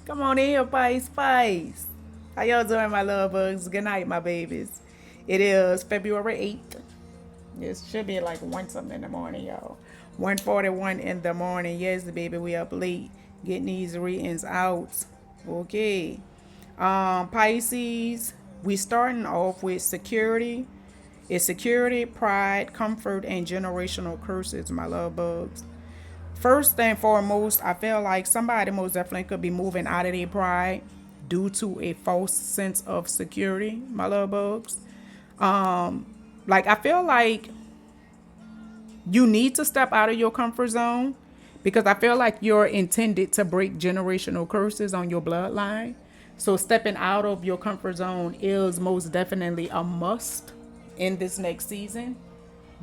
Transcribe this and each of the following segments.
Come on in here, Spice. How y'all doing, my love bugs? Good night, my babies. It is February 8th. It should be like 1 something in the morning, y'all. 1:41 in the morning. Yes, baby, we up late getting these readings out. Okay. Pisces, we starting off with security. It's security, pride, comfort, and generational curses, my love bugs. First and foremost, I feel like somebody most definitely could be moving out of their pride due to a false sense of security, my love bugs. Like, I feel like you need to step out of your comfort zone because I feel like you're intended to break generational curses on your bloodline. So stepping out of your comfort zone is most definitely a must in this next season.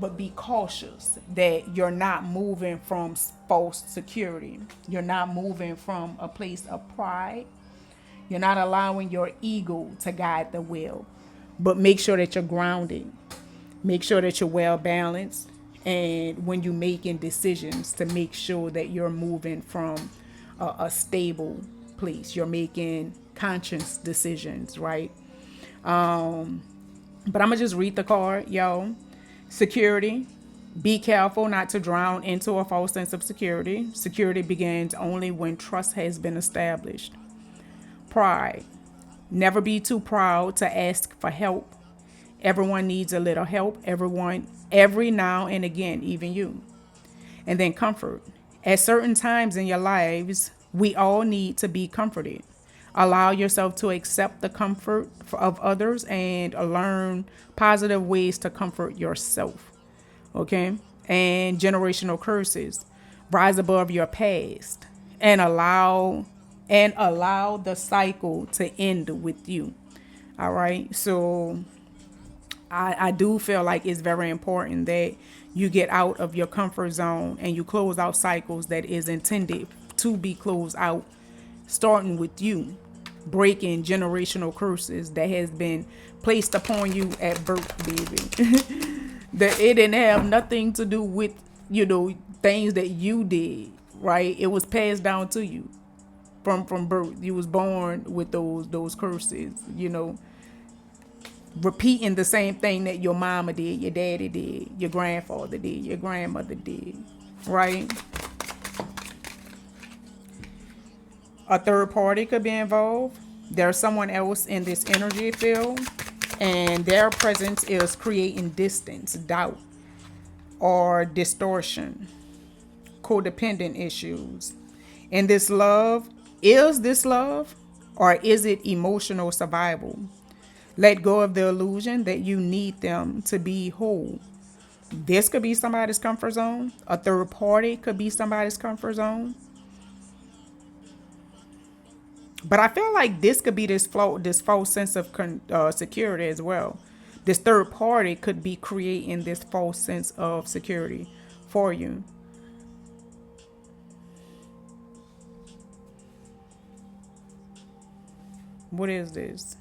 But be cautious that you're not moving from false security. You're not moving from a place of pride. You're not allowing your ego to guide the will. But make sure that you're grounded. Make sure that you're well balanced. And when you're making decisions, to make sure that you're moving from a stable place. You're making conscious decisions, right? But I'm going to just read the card, yo. Security. Be careful not to drown into a false sense of security. Security begins only when trust has been established. Pride. Never be too proud to ask for help. Everyone needs a little help. Everyone, every now and again, even you. And then comfort. At certain times in your lives, we all need to be comforted. Allow yourself to accept the comfort of others and learn positive ways to comfort yourself. Okay? And generational curses. Rise above your past and allow the cycle to end with you. All right? So I do feel like it's very important that you get out of your comfort zone and you close out cycles that is intended to be closed out, starting with you, breaking generational curses that has been placed upon you at birth, baby. That it didn't have nothing to do with, things that you did, right? It was passed down to you from birth. You was born with those curses, repeating the same thing that your mama did, your daddy did, your grandfather did, your grandmother did, right? A third party could be involved. There's someone else in this energy field, and their presence is creating distance, doubt, or distortion, codependent issues. And is this love, or is it emotional survival? Let go of the illusion that you need them to be whole. This could be somebody's comfort zone. A third party could be somebody's comfort zone. But I feel like this could be this false sense of security as well. This third party could be creating this false sense of security for you. What is this?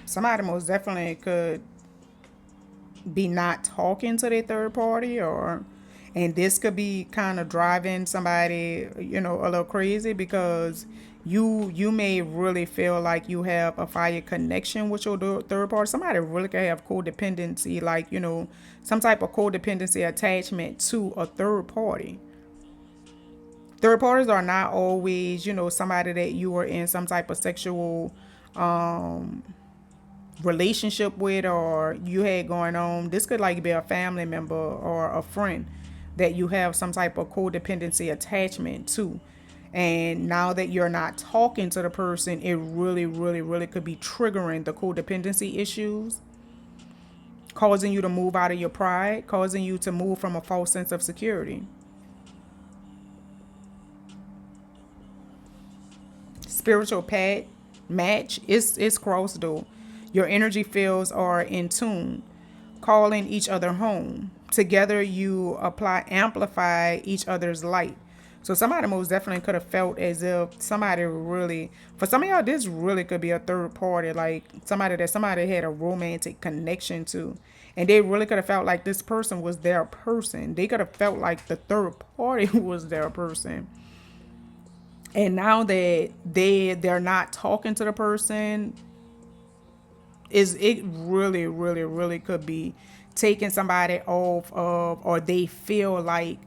Somebody most definitely could be not talking to their third party, and this could be kind of driving somebody, a little crazy because you may really feel like you have a fire connection with your third party. Somebody really could have codependency, like, some type of codependency attachment to a third party. Third parties are not always, somebody that you are in some type of sexual relationship with, or you had going on. This could like be a family member or a friend that you have some type of codependency attachment to. And now that you're not talking to the person, it really, really, really could be triggering the codependency issues, causing you to move out of your pride, causing you to move from a false sense of security. Spiritual match is crossed though. Your energy fields are in tune, calling each other home. Together you amplify each other's light. So somebody most definitely could have felt as if somebody really, for some of y'all, this really could be a third party, like somebody that somebody had a romantic connection to. And they really could have felt like this person was their person. They could have felt like the third party was their person. And now that they're not talking to the person, is it really, really, really could be taking somebody off of, or they feel like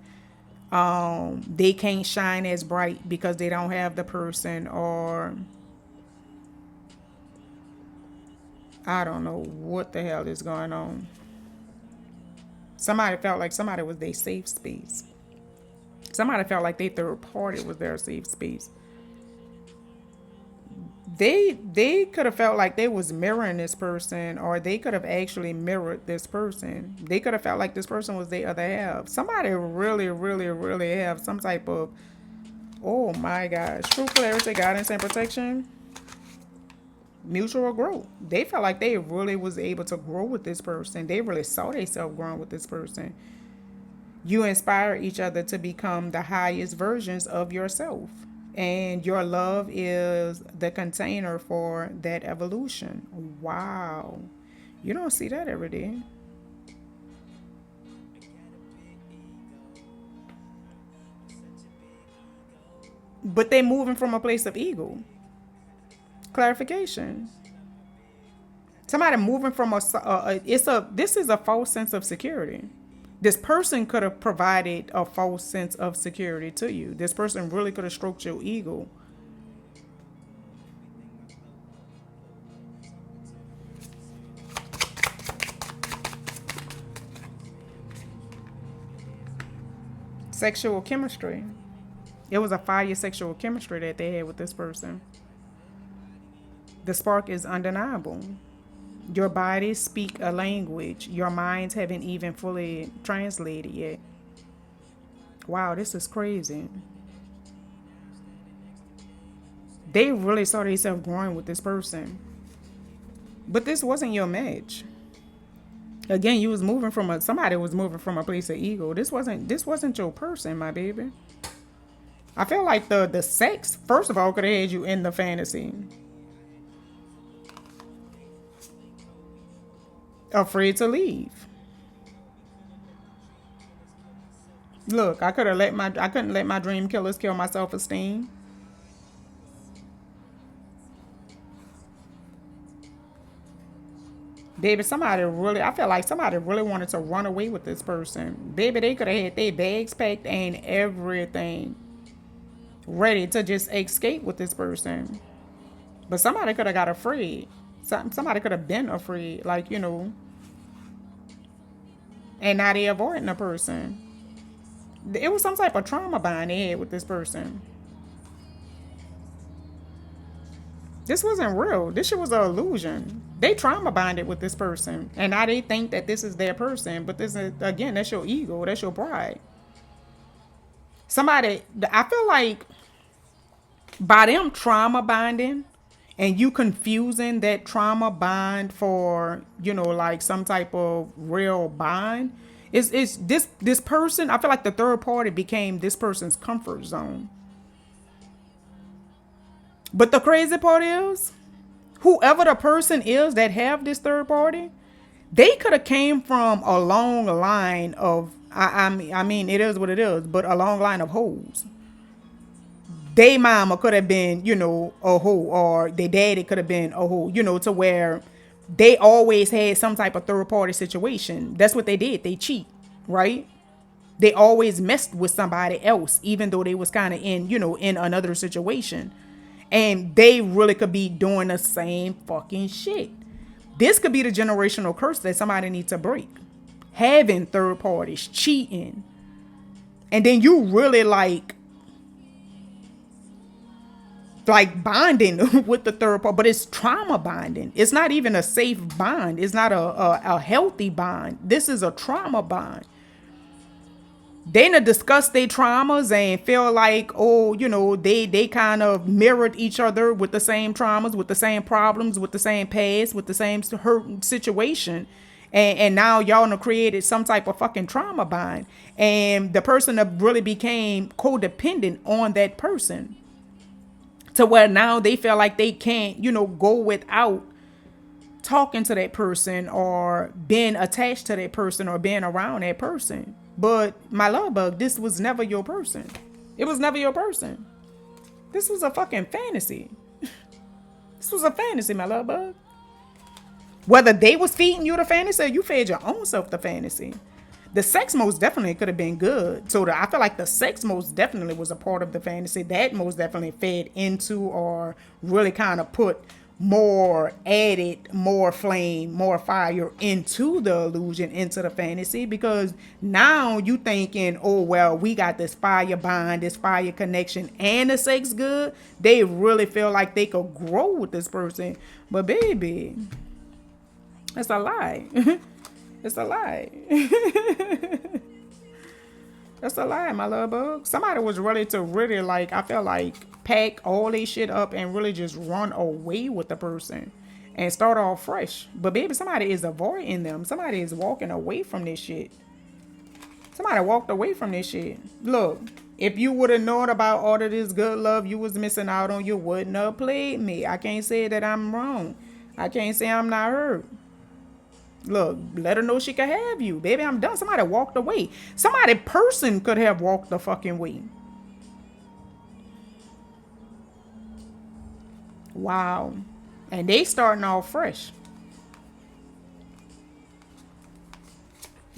they can't shine as bright because they don't have the person, or I don't know what the hell is going on. Somebody felt like somebody was their safe space. Somebody felt like their third party was their safe space. They could have felt like they was mirroring this person, or they could have actually mirrored this person. They could have felt like this person was their other half. Somebody really, really, really have some type of, oh my gosh, true clarity, guidance, and protection. Mutual growth. They felt like they really was able to grow with this person. They really saw themselves growing with this person. You inspire each other to become the highest versions of yourself. And your love is the container for that evolution. Wow. You don't see that every day. But they moving from a place of ego. Clarification. Somebody moving from this is a false sense of security. This person could have provided a false sense of security to you. This person really could have stroked your ego. Sexual chemistry. It was a fire sexual chemistry that they had with this person. The spark is undeniable. Your bodies speak a language your minds haven't even fully translated yet. Wow, this is crazy. They really saw themselves growing with this person. But this wasn't your match. Again, you was moving from somebody was moving from a place of ego. This wasn't your person, my baby. I feel like the sex, first of all, could have had you in the fantasy. Afraid to leave. Look, I couldn't let my dream killers kill my self-esteem. Baby, I feel like somebody really wanted to run away with this person. Baby, they could have had their bags packed and everything ready to just escape with this person. But somebody could have got afraid. Somebody could have been afraid, like, and now they avoiding the person. It was some type of trauma bond they had with this person. This wasn't real. This shit was an illusion. They trauma bonded with this person, and now they think that this is their person. But this is, again, that's your ego. That's your pride. I feel like by them trauma bonding, and you confusing that trauma bond for, like some type of real bond, it's this person, I feel like the third party became this person's comfort zone. But the crazy part is, whoever the person is that have this third party, they could have came from a long line of, I mean, it is what it is, but a long line of hoes. They mama could have been, a hoe, or their daddy could have been a hoe, to where they always had some type of third party situation. That's what they did. They cheat, right? They always messed with somebody else, even though they was kind of in another situation. And they really could be doing the same fucking shit. This could be the generational curse that somebody needs to break. Having third parties, cheating. And then you really like bonding with the third party, but it's trauma bonding. It's not even a safe bond. It's not a healthy bond. This is a trauma bond. They done discuss their traumas and feel like, they kind of mirrored each other with the same traumas, with the same problems, with the same past, with the same hurt situation. And now y'all done created some type of fucking trauma bind. And the person that really became codependent on that person. To where now they feel like they can't, go without talking to that person or being attached to that person or being around that person. But my love bug, this was never your person. It was never your person. This was a fucking fantasy. This was a fantasy, my love bug. Whether they was feeding you the fantasy or you fed your own self the fantasy. The sex most definitely could have been good. So I feel like the sex most definitely was a part of the fantasy. That most definitely fed into or really kind of put added more flame, more fire into the illusion, into the fantasy. Because now you thinking, oh, well, we got this fire bond, this fire connection, and the sex good. They really feel like they could grow with this person. But baby, it's a lie. It's a lie. That's a lie, my love bug. Somebody was ready to really, like, I feel like, pack all they shit up and really just run away with the person and start off fresh. But baby, somebody is avoiding them. Somebody is walking away from this shit. Somebody walked away from this shit. Look, if you would have known about all of this good love you was missing out on, you wouldn't have played me. I can't say that I'm wrong. I can't say I'm not hurt. Look, let her know she can have you. Baby, I'm done. Somebody walked away. Somebody person could have walked the fucking way. Wow. And they starting off fresh.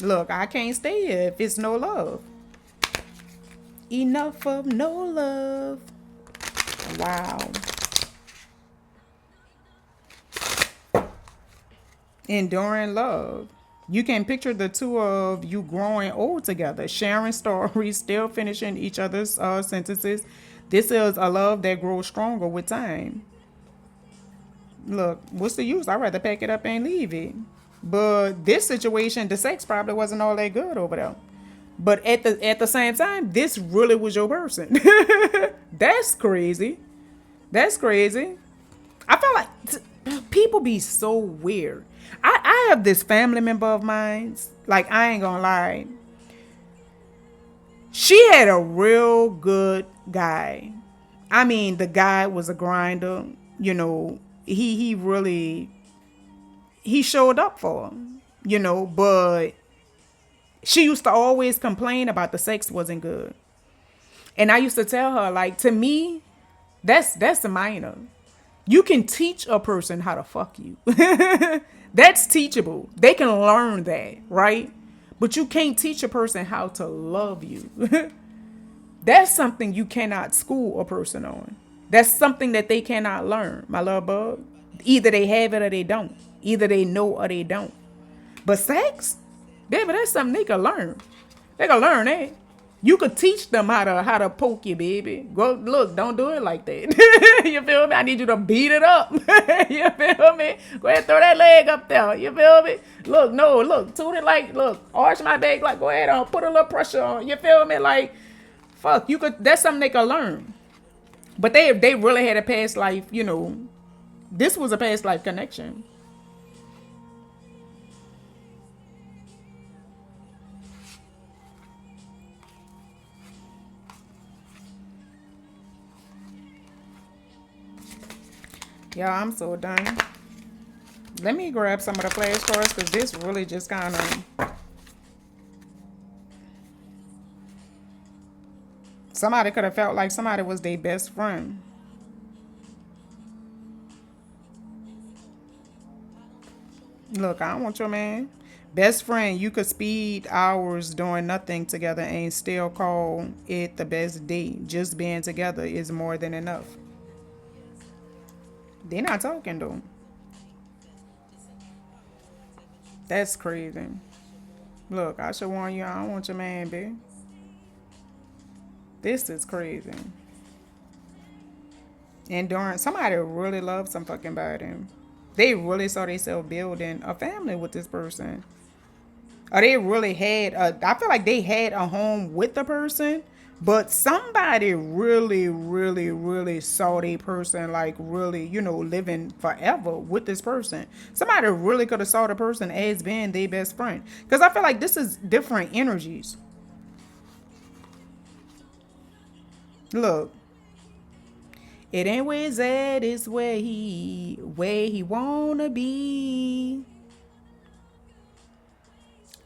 Look, I can't stay here if it's no love. Enough of no love. Wow. Enduring love. You can picture the two of you growing old together, sharing stories, still finishing each other's sentences. This is a love that grows stronger with time. Look, what's the use? I'd rather pack it up and leave it. But this situation, the sex probably wasn't all that good over there. But at the same time, this really was your person. That's crazy. That's crazy. I feel like people be so weird. I have this family member of mine, like, I ain't gonna lie. She had a real good guy. I mean, the guy was a grinder. He really, he showed up for her, but she used to always complain about the sex wasn't good. And I used to tell her, like, to me, that's minor. You can teach a person how to fuck you. That's teachable. They can learn that, right? But you can't teach a person how to love you. That's something you cannot school a person on. That's something that they cannot learn, my love bug. Either they have it or they don't. Either they know or they don't. But sex, baby, that's something they can learn. They can learn that. You could teach them how to poke you, baby. Go look, don't do it like that. You feel me? I need you to beat it up. You feel me? Go ahead, throw that leg up there. You feel me? Look, toot it like, look, arch my back, like, go ahead on, put a little pressure on. You feel me? Like, fuck, you could. That's something they could learn. But they really had a past life. This was a past life connection. Y'all, I'm so done. Let me grab some of the flashcards because this really just kind of... Somebody could have felt like somebody was their best friend. Look, I don't want your man. Best friend, you could speed hours doing nothing together and still call it the best day. Just being together is more than enough. They're not talking though. That's crazy. Look, I should warn you, I don't want your man, babe. This is crazy. Endurance. Somebody really loves some fucking body. They really saw themselves building a family with this person. Or they really had I feel like they had a home with the person, But somebody really, really, really saw their person like really, living forever with this person. Somebody really could have saw the person as being their best friend. Because I feel like this is different energies. Look, it ain't where he's at, it's where he wanna be.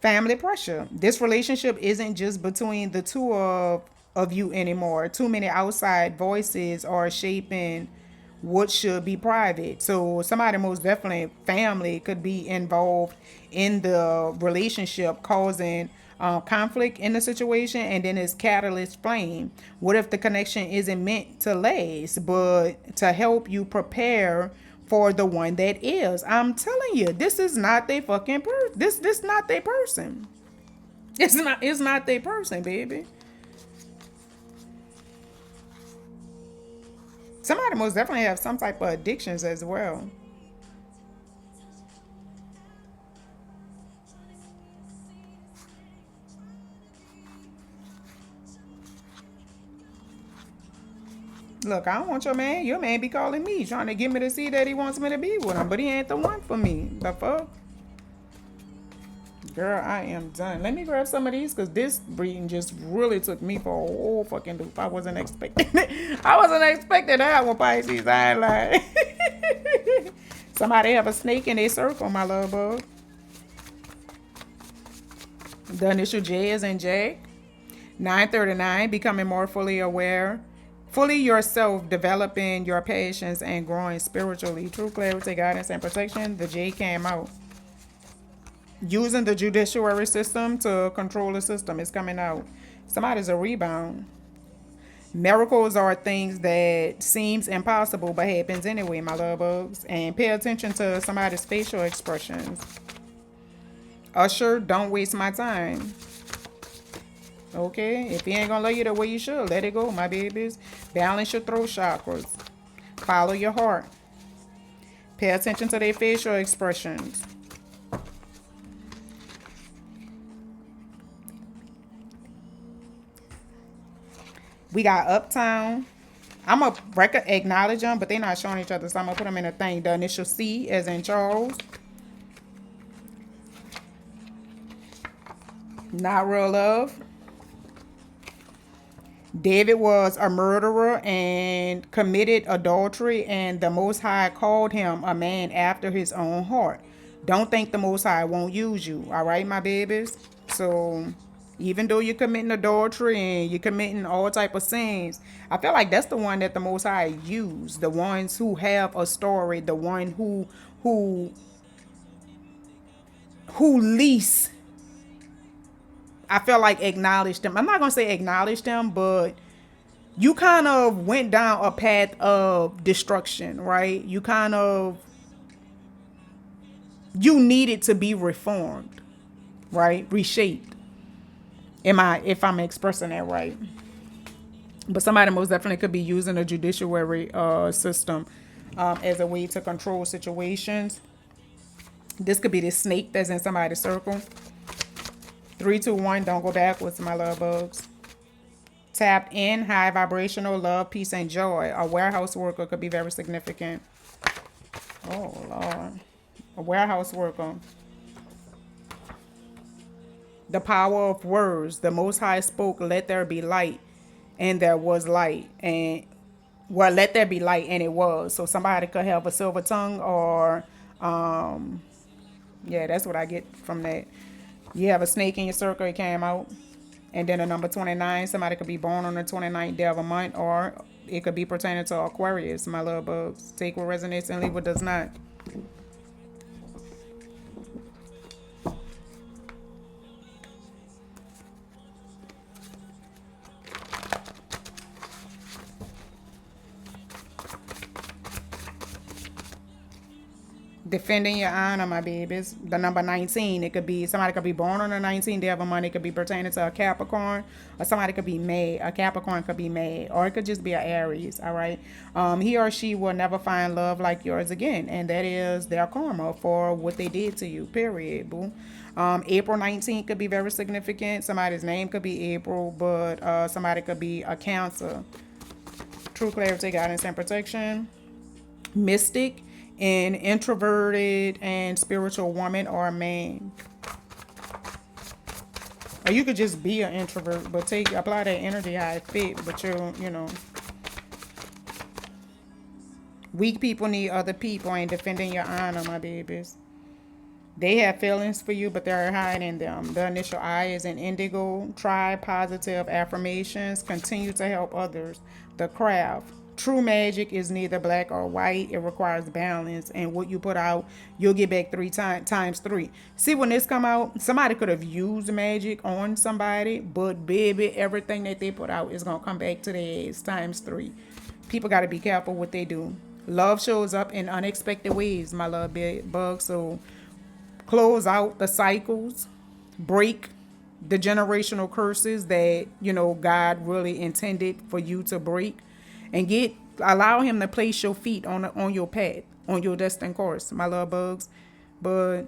Family pressure. This relationship isn't just between the two of you anymore. Too many outside voices are shaping what should be private. So somebody, most definitely family, could be involved in the relationship, causing conflict in the situation, and then it's catalyst flame. What if the connection isn't meant to last, but to help you prepare for the one that is? I'm telling you, this is not their fucking person. This not their person. It's not their person, baby. Somebody most definitely have some type of addictions as well. Look, I don't want your man. Your man be calling me, trying to get me to see that he wants me to be with him, but he ain't the one for me. The fuck? Girl, I am done. Let me grab some of these because this reading just really took me for a whole fucking loop. I wasn't expecting it. I wasn't expecting that one, Pisces. I ain't lying. Somebody have a snake in their circle, my love bug. The initial J is in J. 939, becoming more fully aware. Fully yourself, developing your patience and growing spiritually. True clarity, guidance, and protection. The J came out. Using the judiciary system to control the system is coming out. Somebody's a rebound. Miracles are things that seems impossible but happens anyway, my love bugs. And pay attention to somebody's facial expressions. Usher, don't waste my time. Okay, if he ain't gonna love you the way you should, let it go, my babies. Balance your throat chakras. Follow your heart. Pay attention to their facial expressions. We got Uptown. I'm going to acknowledge them, but they're not showing each other, so I'm going to put them in a thing. The initial C as in Charles. Not real love. David was a murderer and committed adultery, and the Most High called him a man after his own heart. Don't think the Most High won't use you, all right, my babies? So even though you're committing adultery and you're committing all type of sins, I feel like that's the one that the Most High used. The ones who have a story, the one who least, I feel like, acknowledged them. I'm not gonna say acknowledged them, but you kind of went down a path of destruction, right? You needed to be reformed, right? Reshaped. If I'm expressing that right? But somebody most definitely could be using the judiciary system as a way to control situations. This could be the snake that's in somebody's circle. 321, don't go backwards, my love bugs. Tapped in, high vibrational love, peace, and joy. A warehouse worker could be very significant. Oh, Lord. A warehouse worker. The power of words. The Most High spoke, let there be light, and there was light. And, well, let there be light, and it was. So somebody could have a silver tongue or, yeah, that's what I get from that. You have a snake in your circle, it came out. And then the number 29, somebody could be born on the 29th day of a month, or it could be pertaining to Aquarius, my love bugs. Take what resonates and leave what does not. Defending your honor, my babies. The number 19. It could be somebody could be born on the 19th day of a month. It could be pertaining to a Capricorn, or somebody could be mad. A Capricorn could be mad, or it could just be an Aries. All right. He or she will never find love like yours again, and that is their karma for what they did to you. Period. Boo. April 19th could be very significant. Somebody's name could be April, but somebody could be a Cancer. True clarity, guidance, and protection. Mystic, an introverted and spiritual woman or a man. Or you could just be an introvert, but apply that energy how it fit. But you know, weak people need other people, and defending your honor, my babies. They have feelings for you, but they're hiding them. The initial I is in indigo. Try positive affirmations. Continue to help others. The craft. True magic is neither black or white. It requires balance, and what you put out, you'll get back times three. See, when this come out, somebody could have used magic on somebody, but baby, everything that they put out is gonna come back to their ass times three. People got to be careful what they do. Love shows up in unexpected ways, my love bug. So close out the cycles, break the generational curses that God really intended for you to break, and allow him to place your feet on your path, on your destined course, my love bugs. But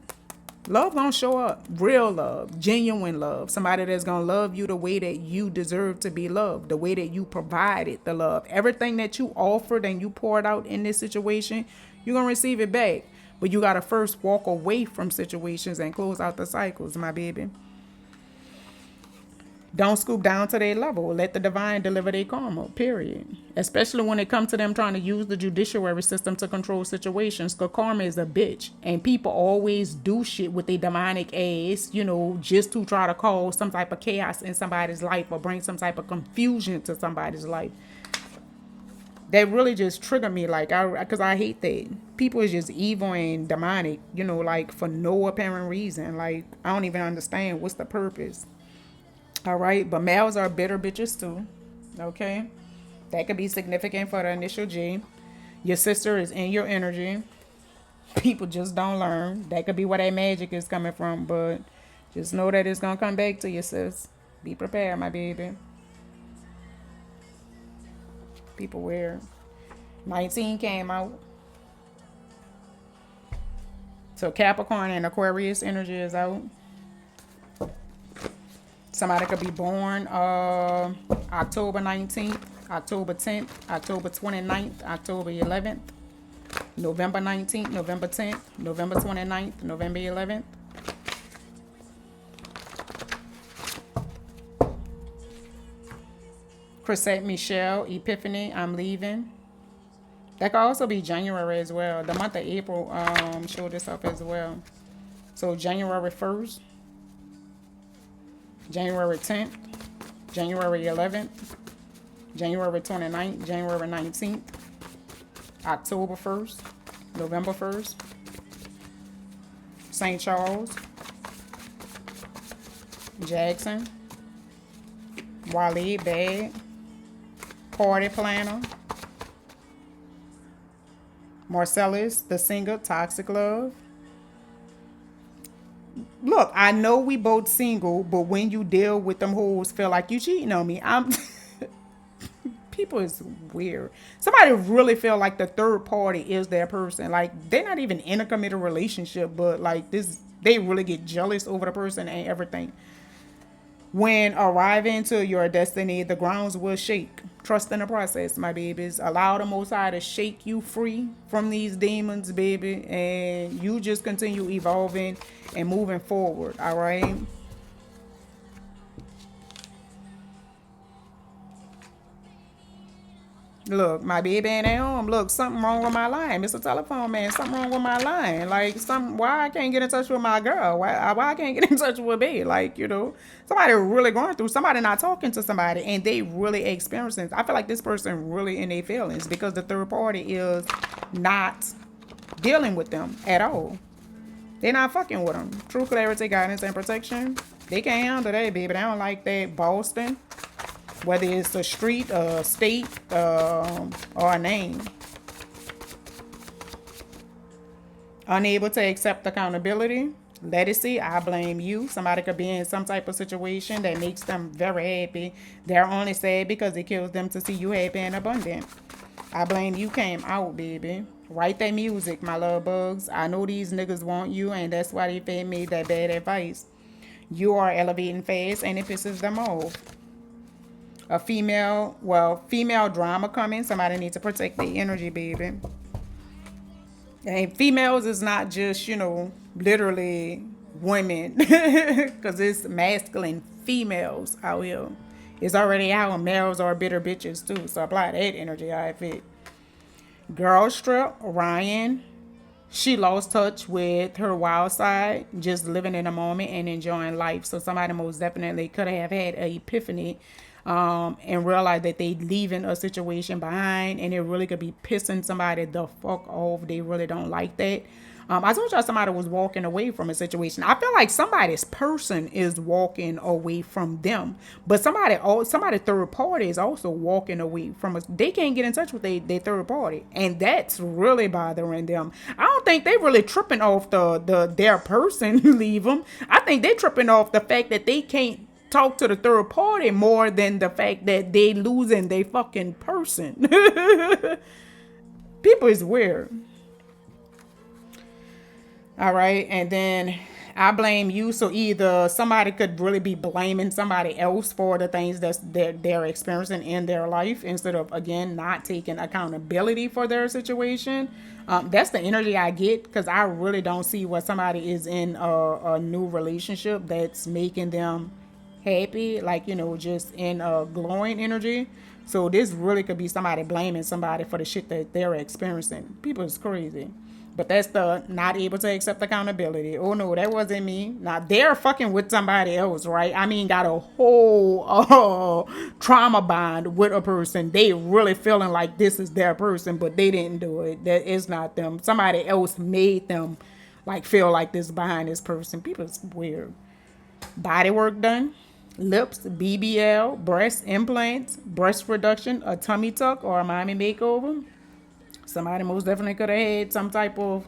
love gonna show up. Real love, genuine love. Somebody that's gonna love you the way that you deserve to be loved, the way that you provided the love. Everything that you offered and you poured out in this situation, you're gonna receive it back. But you gotta first walk away from situations and close out the cycles, my baby. Don't scoop down to their level. Let the divine deliver their karma, period. Especially when it comes to them trying to use the judiciary system to control situations. Because karma is a bitch. And people always do shit with their demonic ass, just to try to cause some type of chaos in somebody's life or bring some type of confusion to somebody's life. That really just triggered me, because I hate that. People is just evil and demonic, for no apparent reason. I don't even understand what's the purpose. All right, but males are bitter bitches too. Okay, that could be significant for the initial G. Your sister is in your energy. People just don't learn. That could be where that magic is coming from, but just know that it's gonna come back to you, sis. Be prepared, my baby. People weird. 19 came out. So Capricorn and Aquarius energy is out. Somebody could be born October 19th, October 10th, October 29th, October 11th, November 19th, November 10th, November 29th, November 11th. Chrisette Michelle, Epiphany, I'm leaving. That could also be January as well. The month of April showed this up as well. So January 1st. January 10th, January 11th, January 29th, January 19th, October 1st, November 1st, St. Charles, Jackson, Wale, Bad, Party Planner, Marcellus, the singer, Toxic Love. Look, I know we both single, but when you deal with them hoes, feel like you cheating on me. People is weird. Somebody really feel like the third party is their person. They're not even in a committed relationship, but they really get jealous over the person and everything. When arriving to your destiny, the grounds will shake. Trust in the process, my babies. Allow the Most High to shake you free from these demons, baby. And you just continue evolving and moving forward, all right? Look, my baby ain't at home. Look, something wrong with my line. Mr. Telephone Man, something wrong with my line. Why I can't get in touch with my girl? Why I can't get in touch with me? Somebody really going through, somebody not talking to somebody, and they really experiencing. I feel like this person really in their feelings because the third party is not dealing with them at all. They're not fucking with them. True clarity, guidance, and protection. They can't handle that, baby. They don't like that Boston. Whether it's a street, a state, or a name. Unable to accept accountability. Let it see, I blame you. Somebody could be in some type of situation that makes them very happy. They're only sad because it kills them to see you happy and abundant. I blame you came out, baby. Write that music, my love bugs. I know these niggas want you, and that's why they fed me that bad advice. You are elevating fast, and it pisses them off. A female drama coming. Somebody needs to protect their energy, baby. And females is not just, literally women, because it's masculine females out here. It's already out. Males are bitter bitches too. So apply that energy how it fit. Girl strip, Ryan. She lost touch with her wild side, just living in a moment and enjoying life. So somebody most definitely could have had an epiphany and realized that they leaving a situation behind, and it really could be pissing somebody the fuck off. They really don't like that. I told y'all somebody was walking away from a situation. I feel like somebody's person is walking away from them, but somebody third party is also walking away from us. They can't get in touch with their third party, and that's really bothering them. I don't think they really tripping off their person leave them. I think they tripping off the fact that they can't talk to the third party more than the fact that they losing their fucking person. People is weird. All right. And then I blame you. So either somebody could really be blaming somebody else for the things they're experiencing in their life instead of, again, not taking accountability for their situation. That's the energy I get, because I really don't see what somebody is in a new relationship that's making them happy, like, just in a glowing energy. So this really could be somebody blaming somebody for the shit that they're experiencing. People is crazy. But that's the not able to accept accountability. Oh no, that wasn't me. Now they're fucking with somebody else, right? I mean, got a whole trauma bond with a person. They really feeling like this is their person, but they didn't do it. That is not them. Somebody else made them like feel like this behind this person. People is weird. Body work done. Lips, BBL, breast implants, breast reduction, a tummy tuck, or a mommy makeover. Somebody most definitely could have had some type of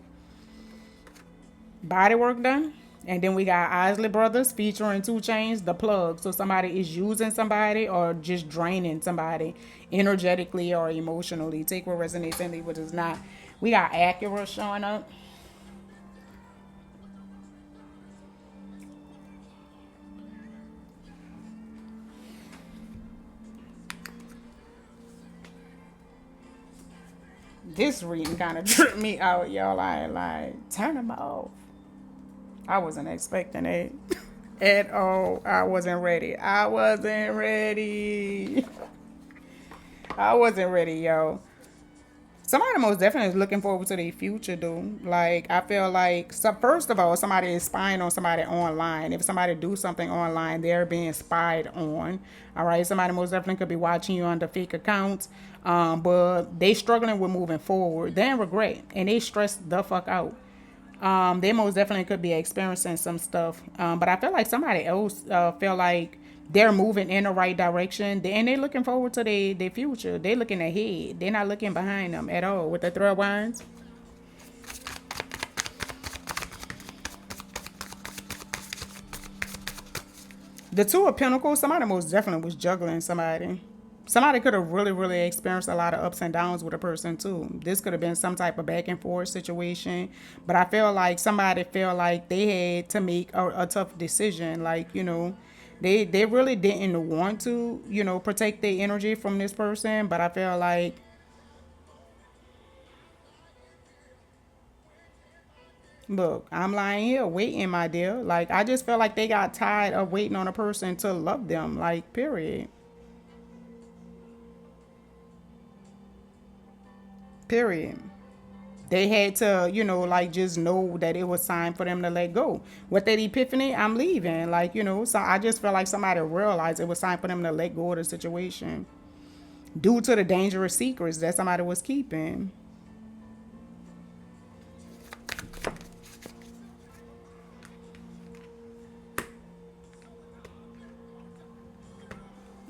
body work done. And then we got Isley Brothers featuring 2 Chainz, the plug. So somebody is using somebody or just draining somebody energetically or emotionally. Take what resonates and leave what does not. We got Acura showing up. This reading kind of tripped me out, y'all. I ain't lying. Turn them off. I wasn't expecting it at all. I wasn't ready. I wasn't ready. I wasn't ready, yo. Somebody most definitely is looking forward to their future, dude. Like, I feel like, so first of all, somebody is spying on somebody online. If somebody do something online, they're being spied on. All right, somebody most definitely could be watching you under fake accounts, but they struggling with moving forward. They in regret, and they stressed the fuck out. They most definitely could be experiencing some stuff. But I feel like somebody else feel like they're moving in the right direction, and they're looking forward to their future. They're looking ahead. They're not looking behind them at all with the thread lines. The Two of Pentacles, somebody most definitely was juggling somebody. Somebody could have really, really experienced a lot of ups and downs with a person too. This could have been some type of back and forth situation. But I feel like somebody felt like they had to make a tough decision. Like, they really didn't want to, protect their energy from this person. But I feel like, look, I'm lying here waiting, my dear. Like, I just felt like they got tired of waiting on a person to love them. Like, period. Period. They had to, like just know that it was time for them to let go. With that epiphany, I'm leaving. Like, so I just felt like somebody realized it was time for them to let go of the situation due to the dangerous secrets that somebody was keeping.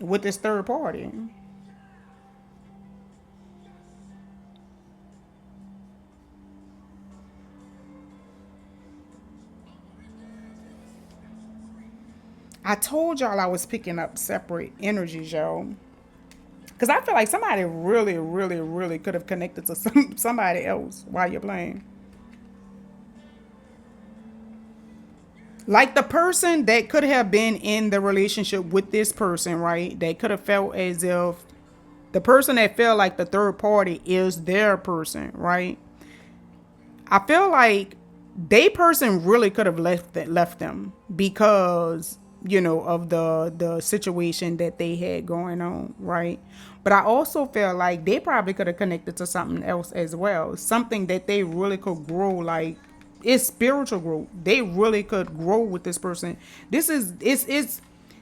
With this third party. I told y'all I was picking up separate energies, y'all. Because I feel like somebody really, really, really could have connected to somebody else while you're playing. Like the person that could have been in the relationship with this person, right? They could have felt as if the person that felt like the third party is their person, right? I feel like they person really could have left them because of the situation that they had going on, right? But I also feel like they probably could have connected to something else as well, something that they really could grow, like it's spiritual growth. They really could grow with this person. This is it's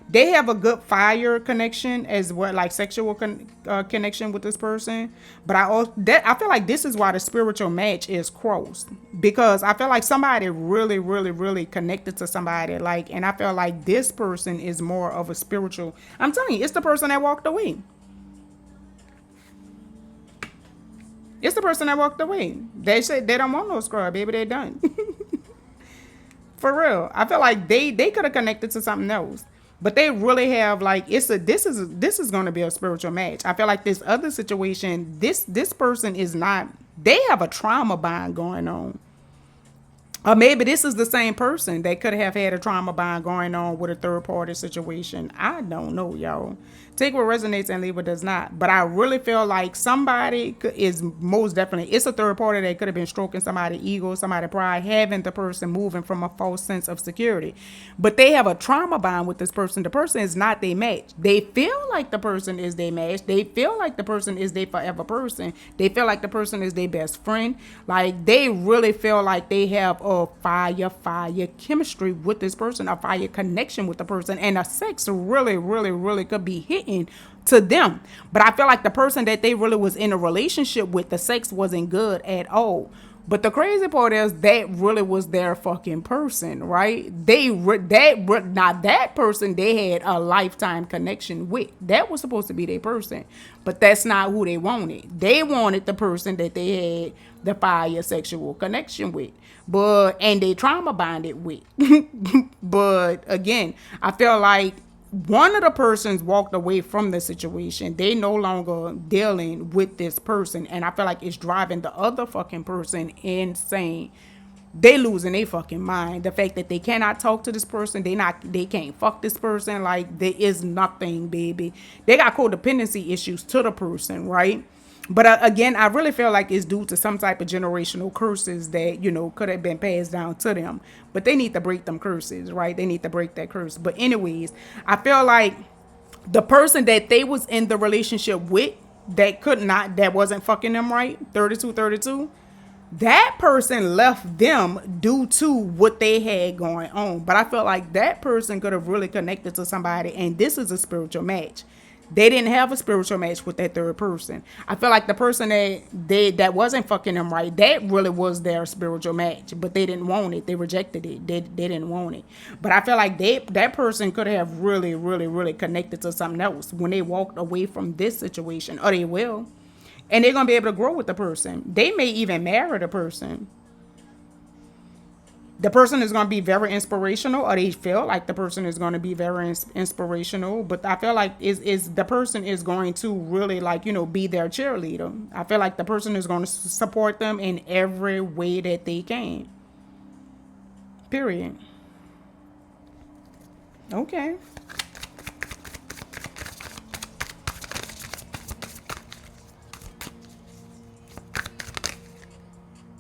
they have a good fire connection as well, like sexual connection with this person. But I feel like this is why the spiritual match is crossed, because I feel like somebody really, really, really connected to somebody, like, and I feel like this person is more of a spiritual. I'm telling you, it's the person that walked away. It's the person that walked away. They said they don't want no scrub, baby. They're done. For real. I feel like they could have connected to something else. But they really have, like, this is going to be a spiritual match. I feel like this other situation, this person is not, they have a trauma bond going on. Or maybe this is the same person that could have had a trauma bond going on with a third party situation. I don't know, y'all. Take what resonates and leave what does not. But I really feel like somebody is most definitely, it's a third party that could have been stroking somebody's ego, somebody's pride, having the person moving from a false sense of security. But they have a trauma bond with this person. The person is not their match. They feel like the person is their match. They feel like the person is their forever person. They feel like the person is their best friend. Like, they really feel like they have a fire chemistry with this person, a fire connection with the person, and a sex really, really, really could be hitting to them. But I feel like the person that they really was in a relationship with, the sex wasn't good at all. But the crazy part is that really was their fucking person, right? That person they had a lifetime connection with. That was supposed to be their person, but that's not who they wanted. They wanted the person that they had the fire sexual connection with, and they trauma bonded with. But again, I feel like one of the persons walked away from the situation. They no longer dealing with this person, and I feel like it's driving the other fucking person insane. They losing their fucking mind. The fact that they cannot talk to this person, they can't fuck this person. Like, there is nothing, baby. They got codependency issues to the person, right? But again, I really feel like it's due to some type of generational curses that, could have been passed down to them. But they need to break them curses, right? They need to break that curse. But anyways, I feel like the person that they was in the relationship with that wasn't fucking them right, 32, that person left them due to what they had going on. But I feel like that person could have really connected to somebody, and this is a spiritual match. They didn't have a spiritual match with that third person. I feel like the person that wasn't fucking them right, that really was their spiritual match, but they didn't want it. They rejected it. They didn't want it. But I feel like that person could have really, really, really connected to something else when they walked away from this situation, or they will. And they're going to be able to grow with the person. They may even marry the person. The person is going to be very inspirational, or they feel like the person is going to be very inspirational. But I feel like is the person is going to really, like, be their cheerleader. I feel like the person is going to support them in every way that they can. Period. Okay.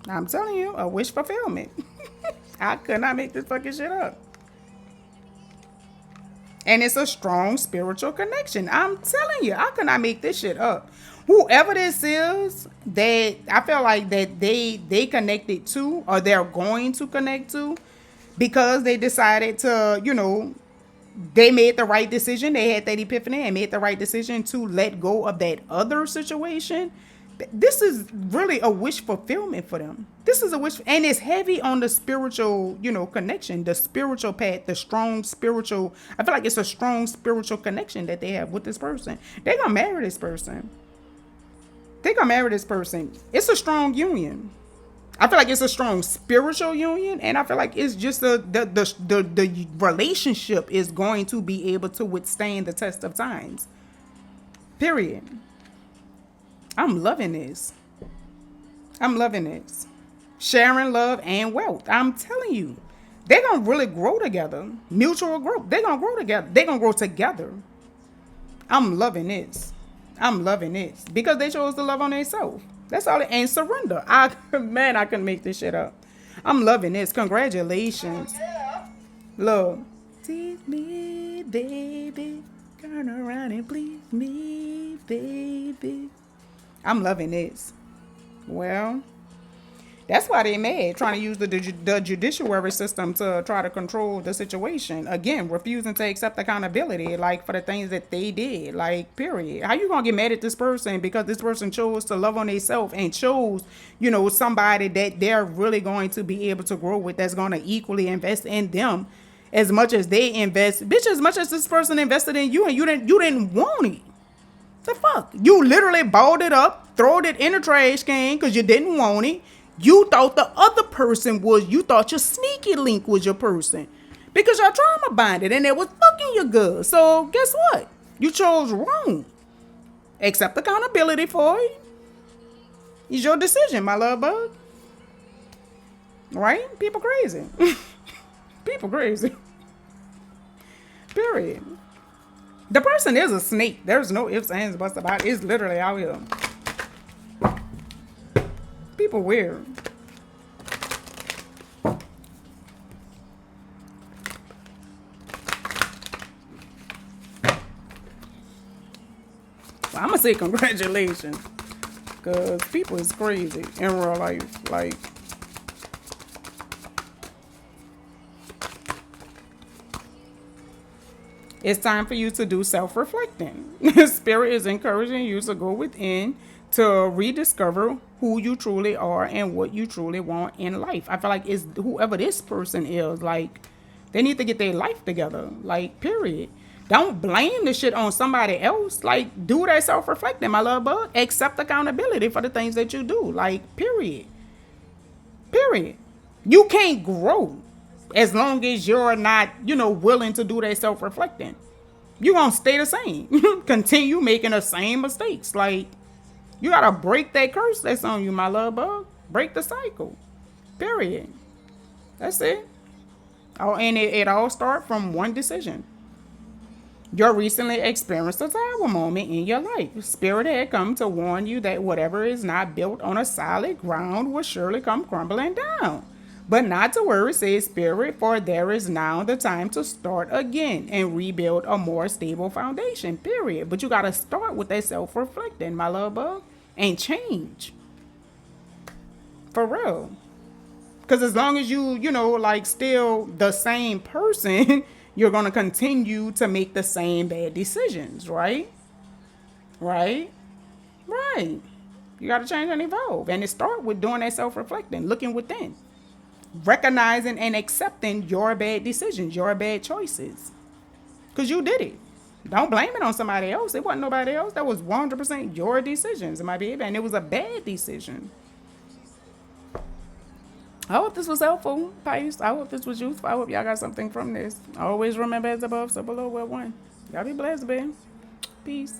I'm telling you, a wish fulfillment. I could not make this fucking shit up. And it's a strong spiritual connection. I'm telling you, I could not make this shit up. Whoever this is, that I feel like that they connected to, or they're going to connect to, because they decided to, they made the right decision. They had that epiphany and made the right decision to let go of that other situation. This is really a wish fulfillment for them. This is a wish, and it's heavy on the spiritual, connection, the spiritual path, the strong spiritual. I feel like it's a strong spiritual connection that they have with this person. They're gonna marry this person. They're gonna marry this person. It's a strong union. I feel like it's a strong spiritual union, and I feel like it's just the relationship is going to be able to withstand the test of times. Period. I'm loving this. I'm loving this. Sharing love and wealth. I'm telling you, they're gonna really grow together. Mutual growth. They're gonna grow together. They're gonna grow together. I'm loving this. I'm loving this because they chose to love on themselves. That's all. And surrender. I couldn't make this shit up. I'm loving this. Congratulations. Love. Tease me, baby. Turn around and please me, baby. I'm loving this. Well, that's why they mad, trying to use the judiciary system to try to control the situation. Again, refusing to accept accountability, like, for the things that they did, like, period. How you gonna get mad at this person because this person chose to love on themselves and chose, somebody that they're really going to be able to grow with, that's going to equally invest in them as much as they invest. Bitch, as much as this person invested in you and you didn't want it. The fuck? You literally balled it up, throwed it in a trash can because you didn't want it. You thought the other person was, you thought your sneaky link was your person because y'all trauma bonded and it was fucking you good. So guess what? You chose wrong. Accept accountability for it. It's your decision, my love bug. Right? People crazy. People crazy. Period. The person is a snake. There's no ifs, ands, buts about it. It's literally out here. People weird. Well, I'm gonna say congratulations, cause people is crazy in real life. Like, it's time for you to do self-reflecting. Spirit is encouraging you to go within to rediscover who you truly are and what you truly want in life. I feel like it's whoever this person is, like, they need to get their life together. Like, period. Don't blame the shit on somebody else. Like, do that self-reflecting, my love bug. Accept accountability for the things that you do. Like, period. Period. You can't grow as long as you're not, willing to do that self-reflecting. You're going to stay the same. Continue making the same mistakes. Like, you got to break that curse that's on you, my love bug. Break the cycle. Period. That's it. Oh, and it all starts from one decision. You recently experienced a tower moment in your life. Spirit had come to warn you that whatever is not built on a solid ground will surely come crumbling down. But not to worry, says Spirit, for there is now the time to start again and rebuild a more stable foundation, period. But you got to start with that self-reflecting, my love bug, and change. For real. Because as long as you, still the same person, you're going to continue to make the same bad decisions, right? Right? Right. You got to change and evolve. And it starts with doing that self-reflecting, looking within. Recognizing and accepting your bad decisions, your bad choices. Because you did it. Don't blame it on somebody else. It wasn't nobody else. That was 100% your decisions, my baby. And it was a bad decision. I hope this was helpful, Pisces. I hope this was useful. I hope y'all got something from this. Always remember, as above, so below, we're one. Y'all be blessed, babe. Peace.